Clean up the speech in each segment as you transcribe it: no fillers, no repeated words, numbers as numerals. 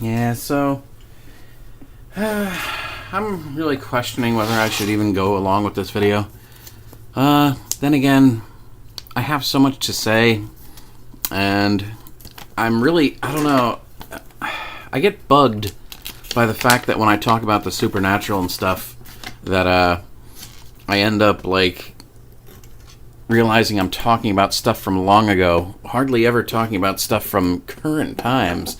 Yeah, so I'm really questioning whether I should even go along with this video. Then again, I have so much to say, and I don't know, I get bugged by the fact that when I talk about the supernatural and stuff, that I end up like realizing I'm talking about stuff from long ago, hardly ever talking about stuff from current times.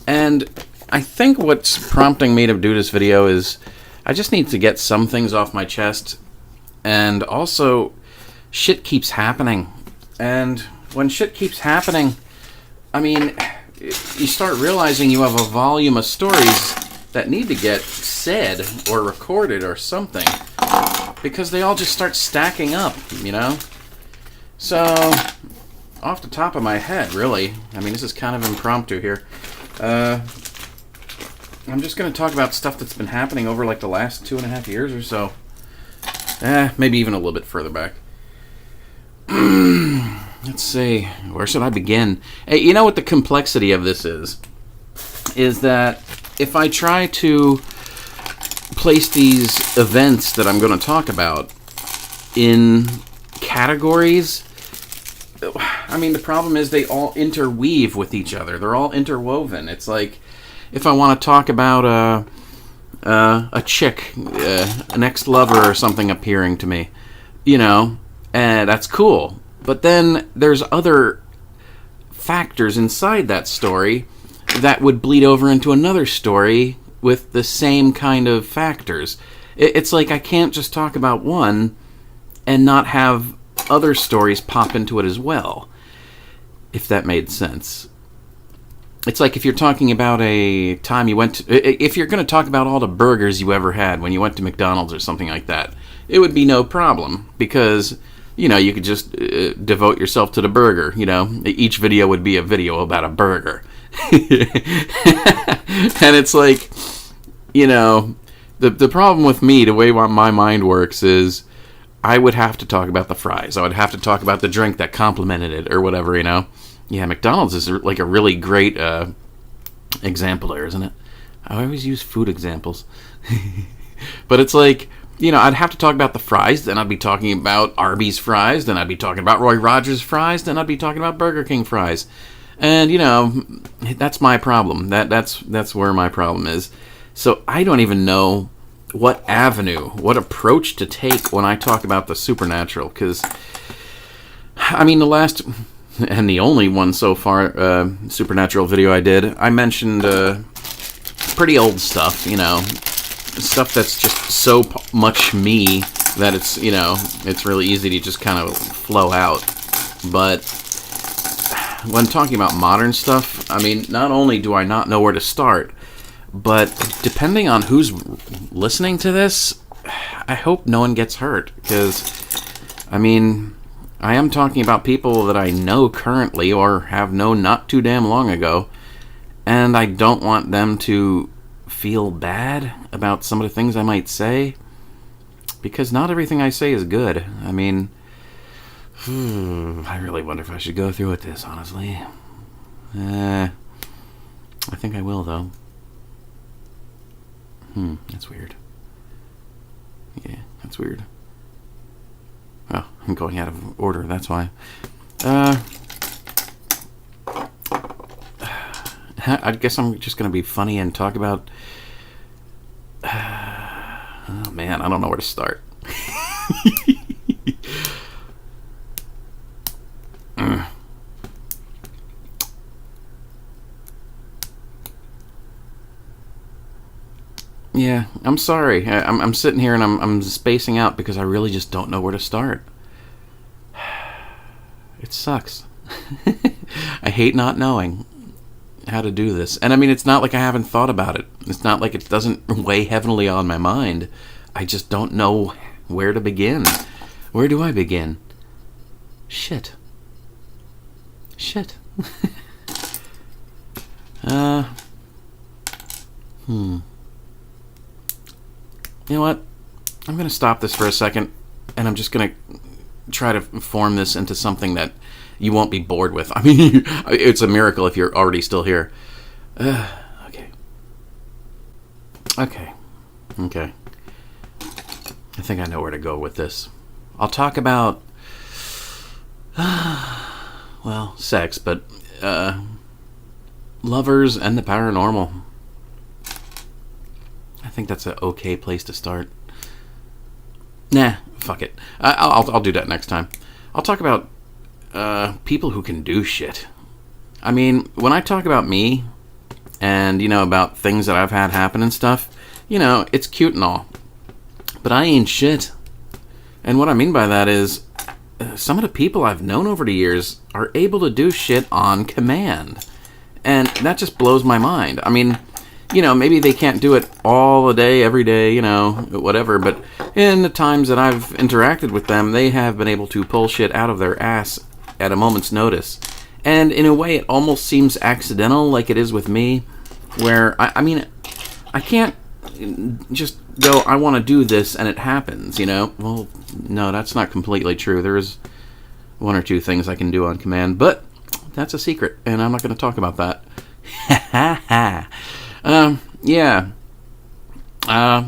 And I think what's prompting me to do this video is I just need to get some things off my chest, and also shit keeps happening. And when shit keeps happening, I mean, you start realizing you have a volume of stories that need to get said or recorded or something, because they all just start stacking up, you know? So, off the top of my head, really, I mean, this is kind of impromptu here. I'm just going to talk about stuff that's been happening over like the last 2.5 years or so. Maybe even a little bit further back. Let's see, where should I begin? Hey, you know what the complexity of this is? Is that if I try to place these events that I'm going to talk about in categories, I mean, the problem is they all interweave with each other. They're all interwoven. It's like if I want to talk about a chick, an ex-lover or something appearing to me, you know, and that's cool. But then there's other factors inside that story that would bleed over into another story with the same kind of factors. It's like I can't just talk about one and not have other stories pop into it as well, if that made sense. It's like if you're talking about a time you went to, if you're going to talk about all the burgers you ever had when you went to McDonald's or something like that, it would be no problem, because, you know, you could just devote yourself to the burger, you know. Each video would be a video about a burger. And it's like, you know, the problem with me, the way my mind works, is I would have to talk about the fries. I would have to talk about the drink that complemented it or whatever, you know. Yeah, McDonald's is like a really great example there, isn't it? I always use food examples. But it's like, you know, I'd have to talk about the fries, then I'd be talking about Arby's fries, then I'd be talking about Roy Rogers fries, then I'd be talking about Burger King fries. And, you know, that's my problem. That's where my problem is. So I don't even know what avenue, what approach to take when I talk about the supernatural, because, I mean, the last and the only one so far supernatural video I did, I mentioned pretty old stuff, you know, stuff that's just so much me that it's, you know, it's really easy to just kind of flow out. But when talking about modern stuff, I mean, not only do I not know where to start, but depending on who's listening to this, I hope no one gets hurt, because, I mean, I am talking about people that I know currently or have known not too damn long ago, and I don't want them to feel bad about some of the things I might say, because not everything I say is good. I mean, I really wonder if I should go through with this, honestly. I think I will, though. That's weird. Yeah, that's weird. Oh, I'm going out of order, that's why. I guess I'm just going to be funny and talk about... oh, man, I don't know where to start. Yeah, I'm sorry. I'm sitting here and I'm spacing out because I really just don't know where to start. It sucks. I hate not knowing how to do this. And I mean, it's not like I haven't thought about it. It's not like it doesn't weigh heavily on my mind. I just don't know where to begin. Where do I begin? Shit. You know what? I'm going to stop this for a second, and I'm just going to try to form this into something that you won't be bored with. I mean, it's a miracle if you're already still here. Okay. Okay. Okay. I think I know where to go with this. I'll talk about, well, sex, but lovers and the paranormal. I think that's an okay place to start. Nah, fuck it. I'll do that next time. I'll talk about people who can do shit. I mean, when I talk about me and, about things that I've had happen and stuff, it's cute and all. But I ain't shit. And what I mean by that is some of the people I've known over the years are able to do shit on command. And that just blows my mind. I mean, maybe they can't do it all the day, every day, whatever. But in the times that I've interacted with them, they have been able to pull shit out of their ass at a moment's notice. And in a way, it almost seems accidental, like it is with me, where, I can't just go, I want to do this, and it happens, Well, no, that's not completely true. There's one or two things I can do on command, but that's a secret, and I'm not going to talk about that. Yeah.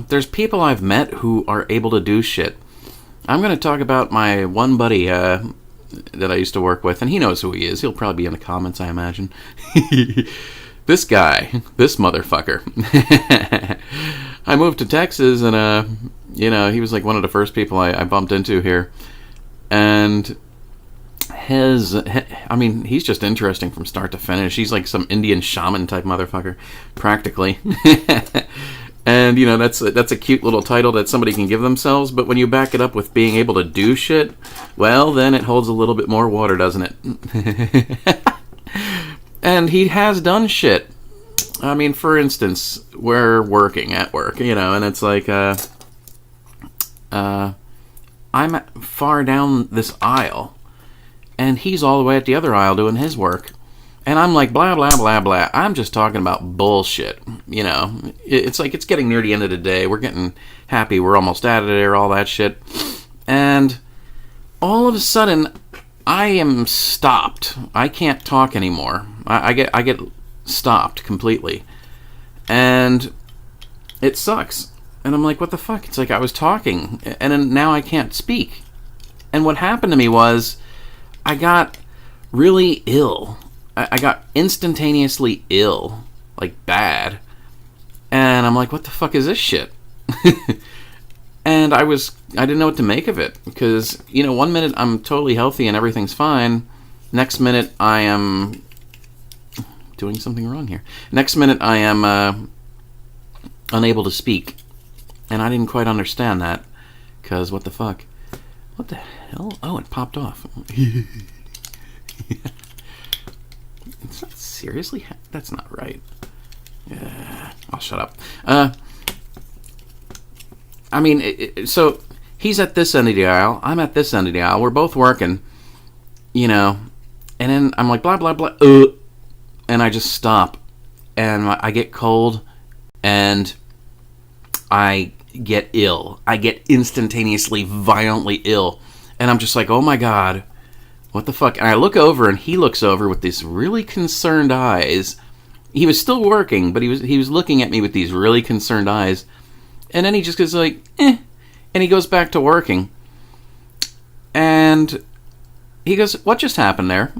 There's people I've met who are able to do shit. I'm going to talk about my one buddy that I used to work with, and he knows who he is. He'll probably be in the comments, I imagine. This guy, this motherfucker. I moved to Texas, and he was like one of the first people I bumped into here, and he's just interesting from start to finish. He's like some Indian shaman type motherfucker, practically. And that's a cute little title that somebody can give themselves, but when you back it up with being able to do shit, well, then it holds a little bit more water, doesn't it? And he has done shit. I mean, for instance, we're working at work, and it's like, I'm far down this aisle, and he's all the way at the other aisle doing his work. And I'm like, blah, blah, blah, blah. I'm just talking about bullshit, It's like it's getting near the end of the day. We're getting happy. We're almost out of there, all that shit. And all of a sudden, I am stopped. I can't talk anymore. I get stopped completely. And it sucks. And I'm like, what the fuck? It's like I was talking, and then now I can't speak. And what happened to me was I got really ill. I got instantaneously ill. Like, bad. And I'm like, what the fuck is this shit? And I didn't know what to make of it. Because, 1 minute I'm totally healthy and everything's fine. Next minute I am doing something wrong here. Next minute I am unable to speak. And I didn't quite understand that. Because what the fuck? What the hell? Oh, it popped off. It's not, seriously? That's not right. I'll shut up. So he's at this end of the aisle. I'm at this end of the aisle. We're both working, and then I'm like, blah, blah, blah, and I just stop. And I get cold, and I get ill. I get instantaneously, violently ill. And I'm just like, oh my God, what the fuck? And I look over, and he looks over with these really concerned eyes. He was still working, but he was looking at me with these really concerned eyes. And then he just goes like, and he goes back to working. And he goes, what just happened there?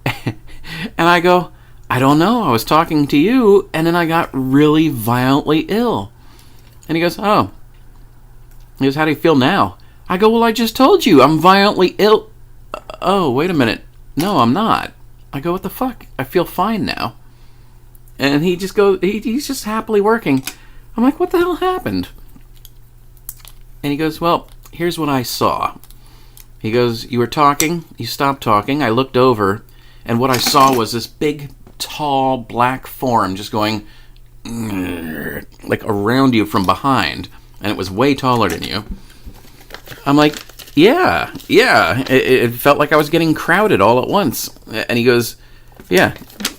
And I go, I don't know. I was talking to you, and then I got really violently ill. And he goes, oh. He goes, how do you feel now? I go, well, I just told you, I'm violently ill. Oh, wait a minute. No, I'm not. I go, what the fuck? I feel fine now. And he just goes, he's just happily working. I'm like, what the hell happened? And he goes, well, here's what I saw. He goes, you were talking, you stopped talking, I looked over, and what I saw was this big, tall, black form just going, like around you from behind, and it was way taller than you. I'm like, yeah, it felt like I was getting crowded all at once. And he goes, yeah.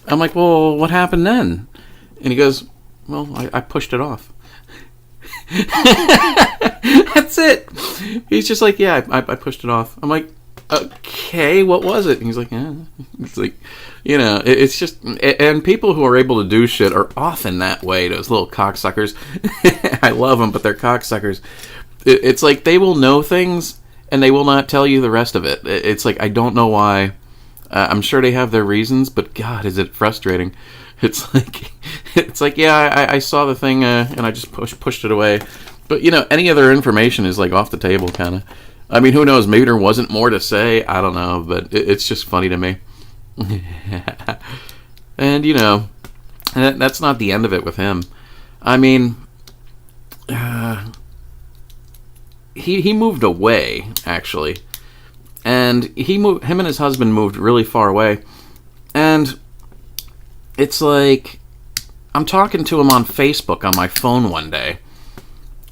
I'm like, well, what happened then? And he goes, well, I pushed it off. That's it. He's just like, yeah, I pushed it off. I'm like, okay, what was it? And he's like, yeah. It's like, it's just, and people who are able to do shit are often that way, those little cocksuckers. I love them, but they're cocksuckers. It's like they will know things, and they will not tell you the rest of it. It's like, I don't know why. I'm sure they have their reasons, but God, is it frustrating. It's like, yeah, I saw the thing, and I just pushed it away. But, any other information is, like, off the table, kind of. I mean, who knows? Maybe there wasn't more to say. I don't know, but it's just funny to me. And, that's not the end of it with him. I mean, he moved away, actually. And him and his husband moved really far away. And it's like, I'm talking to him on Facebook on my phone one day.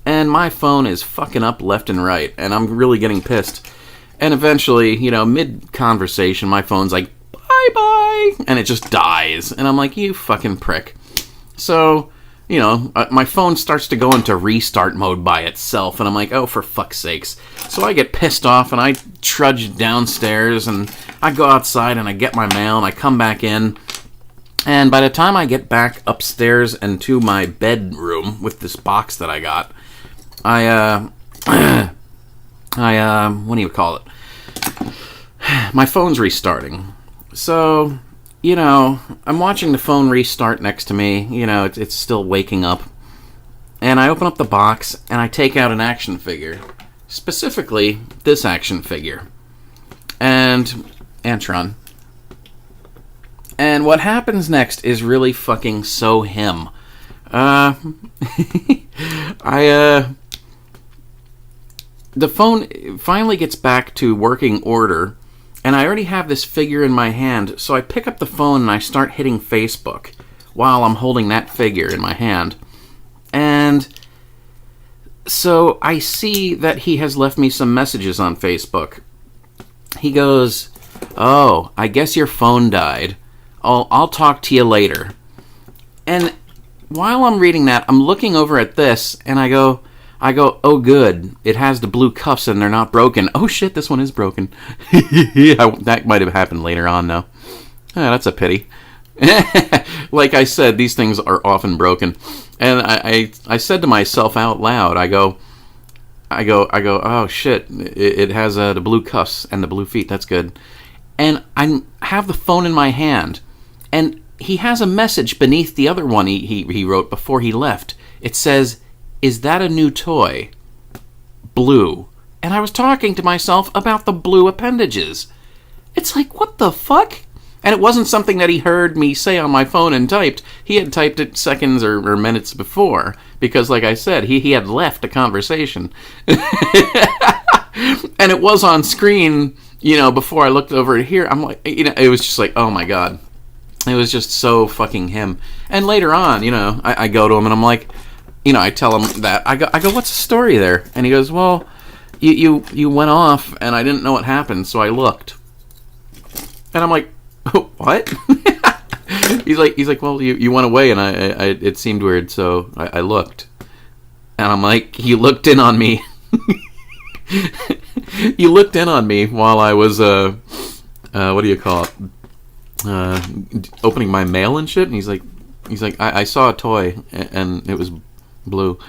And my phone is fucking up left and right, and I'm really getting pissed. And eventually, mid-conversation, my phone's like, bye-bye, and it just dies. And I'm like, you fucking prick. So, my phone starts to go into restart mode by itself, and I'm like, oh, for fuck's sakes. So I get pissed off, and I trudge downstairs, and I go outside, and I get my mail, and I come back in. And by the time I get back upstairs and to my bedroom with this box that I got, what do you call it? My phone's restarting. So, I'm watching the phone restart next to me. It's still waking up. And I open up the box, and I take out an action figure. Specifically, this action figure. And Antron. And what happens next is really fucking so him. The phone finally gets back to working order, and I already have this figure in my hand, so I pick up the phone and I start hitting Facebook while I'm holding that figure in my hand. And so I see that he has left me some messages on Facebook. He goes, "Oh, I guess your phone died. I'll talk to you later." And while I'm reading that, I'm looking over at this, and I go, oh good, it has the blue cuffs and they're not broken. Oh shit, this one is broken. That might have happened later on, though. That's a pity. Like I said, these things are often broken. And I said to myself out loud, I go, oh shit, it has the blue cuffs and the blue feet, that's good. And I have the phone in my hand, and he has a message beneath the other one he wrote before he left. It says, "Is that a new toy? Blue." And I was talking to myself about the blue appendages. It's like, what the fuck? And it wasn't something that he heard me say on my phone and typed. He had typed it seconds or minutes before. Because, like I said, he had left the conversation. And it was on screen, before I looked over here. I'm like, it was just like, oh my god. It was just so fucking him. And later on, I go to him and I'm like, I tell him that. I go, what's the story there? And he goes, well, you went off and I didn't know what happened, so I looked. And I'm like, oh, what? He's like, well, you went away and I it seemed weird, so I looked. And I'm like, you looked in on me. You looked in on me while I was, what do you call it? Opening my mail and shit. And he's like, I saw a toy and it was blue.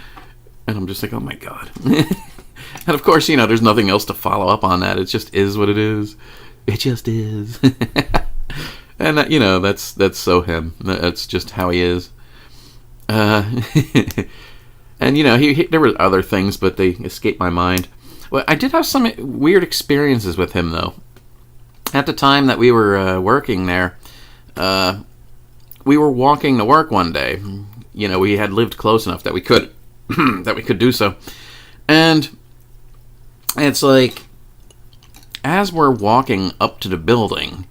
And I'm just like, oh my god. And of course, there's nothing else to follow up on that. It just is what it is. It just is. And that's so him. That's just how he is. And there were other things, but they escaped my mind. Well, I did have some weird experiences with him, though. At the time that we were working there, we were walking to work one day. We had lived close enough that we could do so. And it's like, as we're walking up to the building,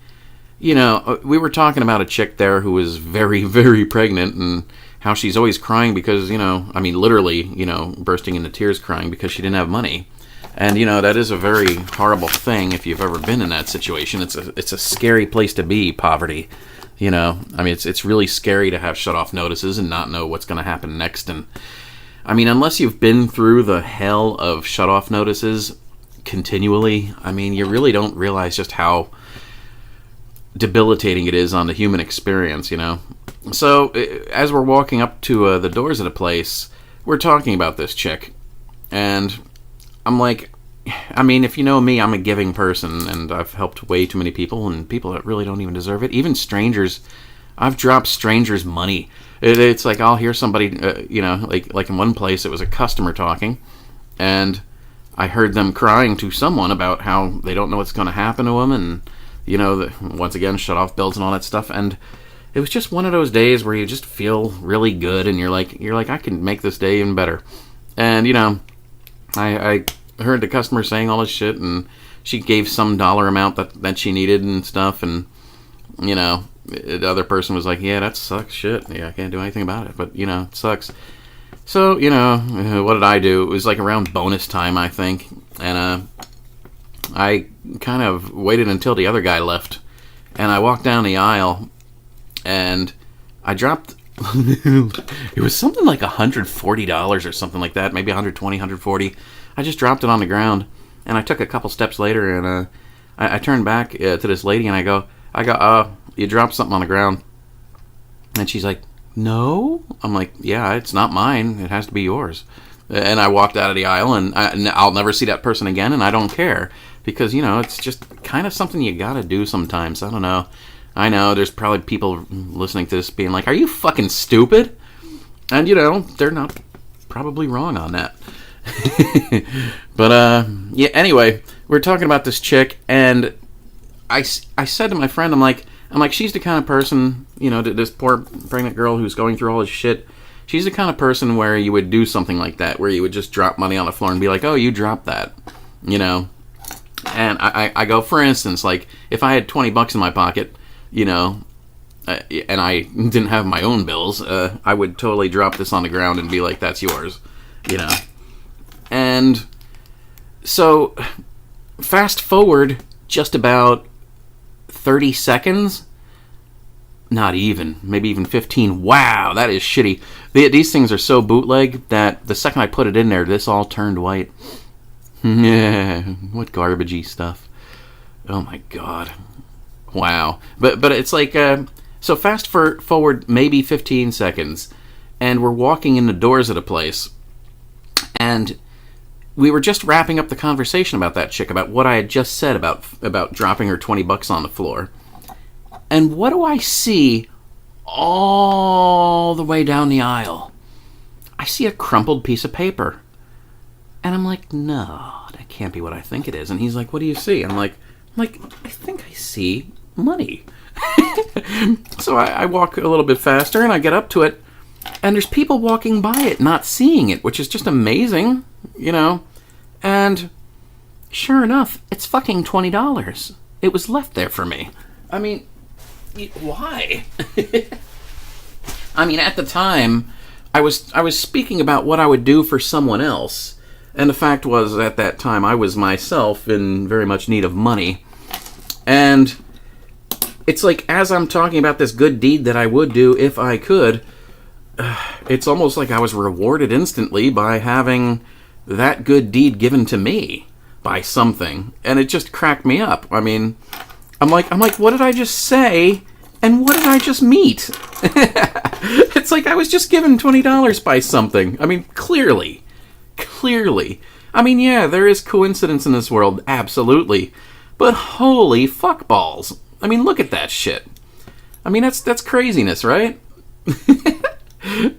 we were talking about a chick there who was very, very pregnant and how she's always crying because, literally, bursting into tears crying because she didn't have money. And, that is a very horrible thing if you've ever been in that situation. It's a scary place to be, poverty. It's really scary to have shut-off notices and not know what's going to happen next. And, unless you've been through the hell of shut-off notices, continually, I mean, you really don't realize just how debilitating it is on the human experience, you know? So, as we're walking up to the doors of the place, we're talking about this chick. And I'm like, I mean, if you know me, I'm a giving person, and I've helped way too many people, and people that really don't even deserve it. Even strangers. I've dropped strangers money. It's like I'll hear somebody, like in one place, it was a customer talking, and I heard them crying to someone about how they don't know what's going to happen to them, and, once again, shut off bills and all that stuff. And it was just one of those days where you just feel really good, and you're like, I can make this day even better. And, I heard the customer saying all this shit, and she gave some dollar amount that she needed and stuff, and, the other person was like, yeah, that sucks shit. Yeah, I can't do anything about it, but, it sucks. So, what did I do? It was like around bonus time, I think, and I kind of waited until the other guy left, and I walked down the aisle, and I dropped, it was something like $140 or something like that, maybe $120, $140. I just dropped it on the ground, and I took a couple steps later, and I turned back to this lady, and I go, you dropped something on the ground. And she's like, no? I'm like, yeah, it's not mine. It has to be yours. And I walked out of the aisle, and I'll never see that person again, and I don't care. Because, it's just kind of something you gotta do sometimes. I don't know. I know there's probably people listening to this being like, are you fucking stupid? And, they're not probably wrong on that. But, yeah, anyway, we're talking about this chick, and I said to my friend, I'm like, she's the kind of person, this poor pregnant girl who's going through all this shit, she's the kind of person where you would do something like that, where you would just drop money on the floor and be like, oh, you dropped that, And I go, for instance, like, if I had $20 in my pocket, and I didn't have my own bills, I would totally drop this on the ground and be like, that's yours, And so, fast forward just about 30 seconds, not even, maybe even 15. Wow, that is shitty. These things are so bootleg that the second I put it in there, this all turned white. Yeah, what garbagey stuff. Oh my god. Wow. But it's like, so fast forward maybe 15 seconds, and we're walking in the doors of the place, and we were just wrapping up the conversation about that chick, about what I had just said about dropping her $20 on the floor. And what do I see all the way down the aisle? I see a crumpled piece of paper. And I'm like, no, that can't be what I think it is. And he's like, what do you see? I'm like, I think I see money. So I walk a little bit faster, and I get up to it, and there's people walking by it, not seeing it, which is just amazing, And sure enough, it's fucking $20. It was left there for me. I mean, why? I mean, at the time, I was speaking about what I would do for someone else, and the fact was, at that time, I was myself in very much need of money, and it's like, as I'm talking about this good deed that I would do if I could, it's almost like I was rewarded instantly by having that good deed given to me by something, and it just cracked me up. I mean, I'm like, what did I just say, and what did I just meet? It's like I was just given $20 by something. I mean, clearly. I mean, yeah, there is coincidence in this world, absolutely, but holy fuckballs. I mean, look at that shit. I mean, that's craziness, right?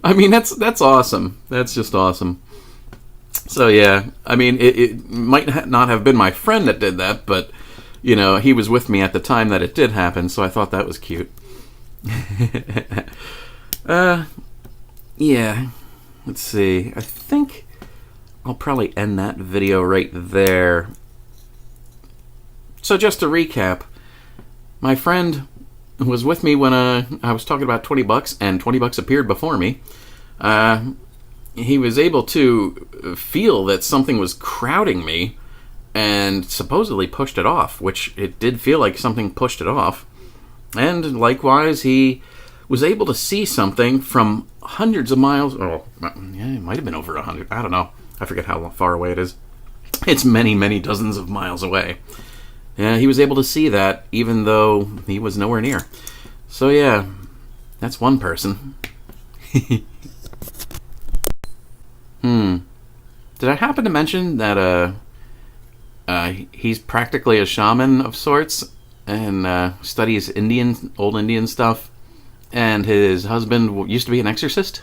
I mean, that's awesome. That's just awesome. So yeah, I mean, it might not have been my friend that did that, but, he was with me at the time that it did happen, so I thought that was cute. Yeah, let's see. I think I'll probably end that video right there. So just to recap, my friend was with me when I was talking about $20, and $20 appeared before me. He was able to feel that something was crowding me, and supposedly pushed it off, which it did feel like something pushed it off. And likewise, he was able to see something from hundreds of miles. Oh, yeah, it might have been over 100. I don't know. I forget how far away it is. It's many, many dozens of miles away. Yeah, he was able to see that even though he was nowhere near. So yeah, that's one person. Did I happen to mention that he's practically a shaman of sorts and studies old Indian stuff, and his husband used to be an exorcist?